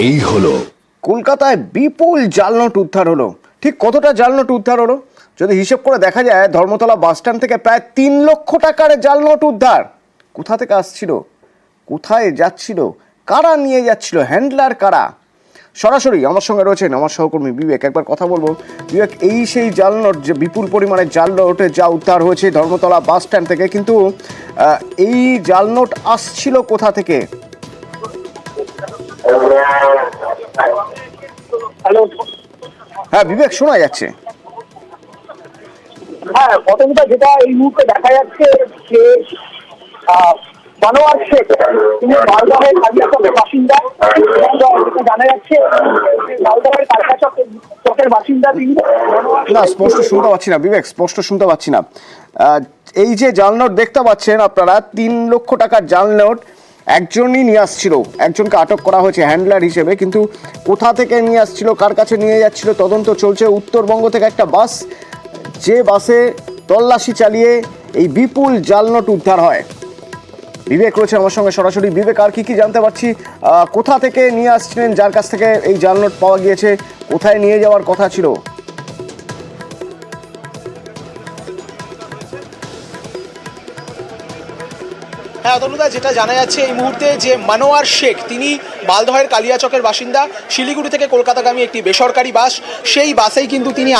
এই হলো কলকাতায় বিপুল জাল নোট উদ্ধার হলো। ঠিক কতটা জাল নোট উদ্ধার হলো যদি হিসেব করে দেখা যায়, ধর্মতলা বাসস্ট্যান্ড থেকে প্রায় 3 লক্ষ টাকার জাল নোট উদ্ধার। কোথা থেকে আসছিল, কোথায় যাচ্ছিল, কারা নিয়ে যাচ্ছিল, হ্যান্ডলার কারা? সরাসরি আমার সঙ্গে রয়েছেন আমার সহকর্মী বিবেক। একবার কথা বলবো। বিবেক, এই সেই জাল নোট, যে বিপুল পরিমাণে জাল নোট যা উদ্ধার হয়েছে ধর্মতলা বাস স্ট্যান্ড থেকে, কিন্তু এই জাল নোট আসছিল কোথা থেকে? হ্যালো, হ্যাঁ বিবেক, শোনা যাচ্ছে। হ্যাঁ, প্রথমটা যেটা এই মুহূর্তে দেখা যাচ্ছে যে মানোয়ার শেখ, তিনি মালদহের কালিয়াচকের বাসিন্দা। যেটা জানা যাচ্ছে মালদহের কালিয়াচকের বাসিন্দা তিনি। না, স্পষ্ট শুনতে পাচ্ছি না বিবেক, স্পষ্ট শুনতে পাচ্ছি না। এই যে জাল নোট দেখতে পাচ্ছেন আপনারা, 3 লক্ষ টাকার জাল নোট একজনই নিয়ে আসছিল, একজনকে আটক করা হয়েছে হ্যান্ডলার হিসেবে, কিন্তু কোথা থেকে নিয়ে আসছিল, কার কাছে নিয়ে যাচ্ছিল তদন্ত চলছে। উত্তরবঙ্গ থেকে একটা বাস, যে বাসে তল্লাশি চালিয়ে এই বিপুল জাল নোট উদ্ধার হয়। বিবেক রয়েছে আমার সঙ্গে সরাসরি। বিবেক, আর কি জানতে পারছি, কোথা থেকে নিয়ে আসছিলেন, যার কাছ থেকে এই জাল নোট পাওয়া গিয়েছে, কোথায় নিয়ে যাওয়ার কথা ছিল? হ্যাঁ তনুদা, যেটা জানা যাচ্ছে এই মুহূর্তে যে মানোয়ার শেখ, তিনি মালদহের কালিয়াচকের বাসিন্দা। শিলিগুড়ি থেকে কলকাতাগামী একটি বেসরকারি বাস, সেই বাসেই কিন্তু তিনি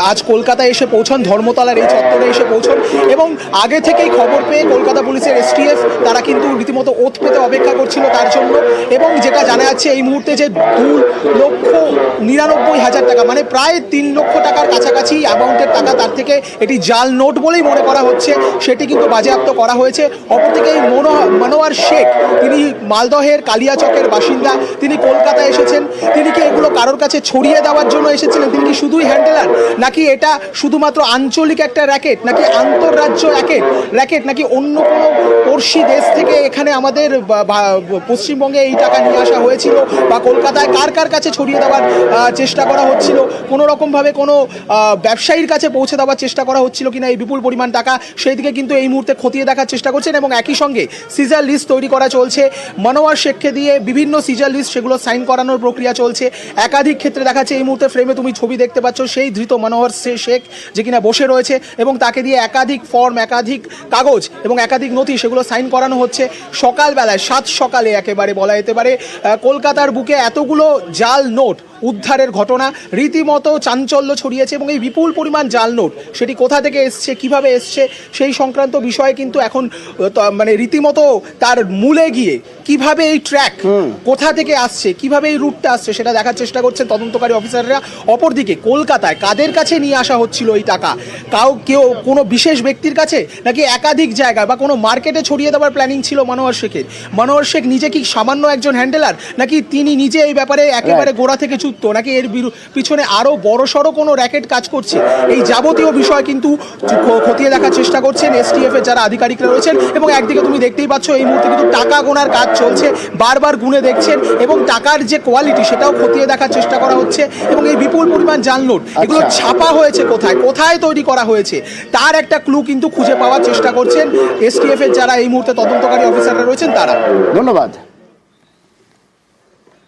আজ কলকাতায় এসে পৌঁছন, ধর্মতলার এই চত্বরে এসে পৌঁছন। এবং আগে থেকেই খবর পেয়ে কলকাতা পুলিশের STF তারা কিন্তু রীতিমতো ওত পেতে অপেক্ষা করছিল তার জন্য। এবং যেটা জানা যাচ্ছে এই মুহূর্তে যে 2,99,000 টাকা, মানে প্রায় 3 লক্ষ টাকার কাছাকাছি অ্যামাউন্টের টাকা, তার থেকে এটি জাল নোট বলেই মনে করা হচ্ছে, সেটি কিন্তু বাজেয়াপ্ত করা হয়েছে। অপরদিকে এই মানোয়ার শেখ, তিনি মালদহের কালিয়াচকের বাসিন্দা, তিনি কলকাতায় এসেছেন। তিনি কি এগুলো কারোর কাছে ছড়িয়ে দেওয়ার জন্য এসেছিলেন? তিনি কি শুধুই হ্যান্ডেলার, নাকি এটা শুধুমাত্র আঞ্চলিক একটা র্যাকেট, নাকি আন্তঃরাজ্য র্যাকেট, নাকি অন্য কোনো পড়শি দেশ থেকে এখানে আমাদের পশ্চিমবঙ্গে এই টাকা নিয়ে আসা হয়েছিল, বা কলকাতায় কার কাছে ছড়িয়ে দেওয়ার চেষ্টা করা হচ্ছিল, কোনো রকমভাবে কোনো ব্যবসায়ীর কাছে পৌঁছে দেওয়ার চেষ্টা করা হচ্ছিল কিনা এই বিপুল পরিমাণ টাকা, সেই দিকে কিন্তু এই মুহূর্তে খতিয়ে দেখার চেষ্টা করছেন। এবং একই সঙ্গে সিজার লিস্ট তৈরি করা চলছে মানোয়ার শেখকে দিয়ে, বিভিন্ন সিজার লিস্ট সেগুলো সাইন করানোর প্রক্রিয়া চলছে। একাধিক ক্ষেত্রে দেখাচ্ছে এই মুহূর্তে ফ্রেমে তুমি ছবি দেখতে পাচ্ছ, সেই ধৃত মানোয়ার শেখ যে কিনা বসে রয়েছে, এবং তাকে দিয়ে একাধিক ফর্ম, একাধিক কাগজ এবং একাধিক নথি সেগুলো সাইন করানো হচ্ছে। সকালবেলায়, 7 সকালে একেবারে বলা যেতে পারে, কলকাতার বুকে এতগুলো জাল নোট উদ্ধারের ঘটনা রীতিমতো চাঞ্চল্য ছড়িয়েছে। এবং এই বিপুল পরিমাণ জাল নোট সেটি কোথা থেকে এসছে, কিভাবে এসছে, সেই সংক্রান্ত বিষয়ে কিন্তু এখন মানে রীতিমতো তার মূলে গিয়ে কিভাবে এই ট্র্যাক কোথা থেকে আসছে, কিভাবে এই রুটটা আসছে, সেটা দেখার চেষ্টা করছেন তদন্তকারী অফিসাররা। অপরদিকে কলকাতায় কাদের কাছে নিয়ে আসা হচ্ছিল এই টাকা, কেউ কোনো বিশেষ ব্যক্তির কাছে, নাকি একাধিক জায়গায় বা কোনো মার্কেটে ছড়িয়ে দেওয়ার প্ল্যানিং ছিল মানোয়ার শেখের? মানোয়ার শেখ নিজে কি সামান্য একজন হ্যান্ডেলার, নাকি তিনি নিজে এই ব্যাপারে একেবারে গোড়া থেকে যুক্ত, নাকি এর পিছনে আরও বড়সড় কোনো র্যাকেট কাজ করছে? এই যাবতীয় বিষয় কিন্তু খতিয়ে দেখার চেষ্টা করছেন STF এর যারা আধিকারিকরা রয়েছেন। এবং একদিকে তুমি দেখতেই পাচ্ছ এই মুহূর্তে কিন্তু টাকা গোনার কাজ চলছে, বারবার গুনে দেখছেন, এবং টাকার যে কোয়ালিটি সেটাও খতিয়ে দেখার চেষ্টা করা হচ্ছে। এবং এই বিপুল পরিমাণ জাল নোট, এগুলো ছাপা হয়েছে কোথায় তৈরি করা হয়েছে, তার একটা ক্লু কিন্তু খুঁজে পাওয়ার চেষ্টা করছেন STF এর যারা এই মুহূর্তে তদন্তকারী অফিসাররা রয়েছেন তারা। ধন্যবাদ।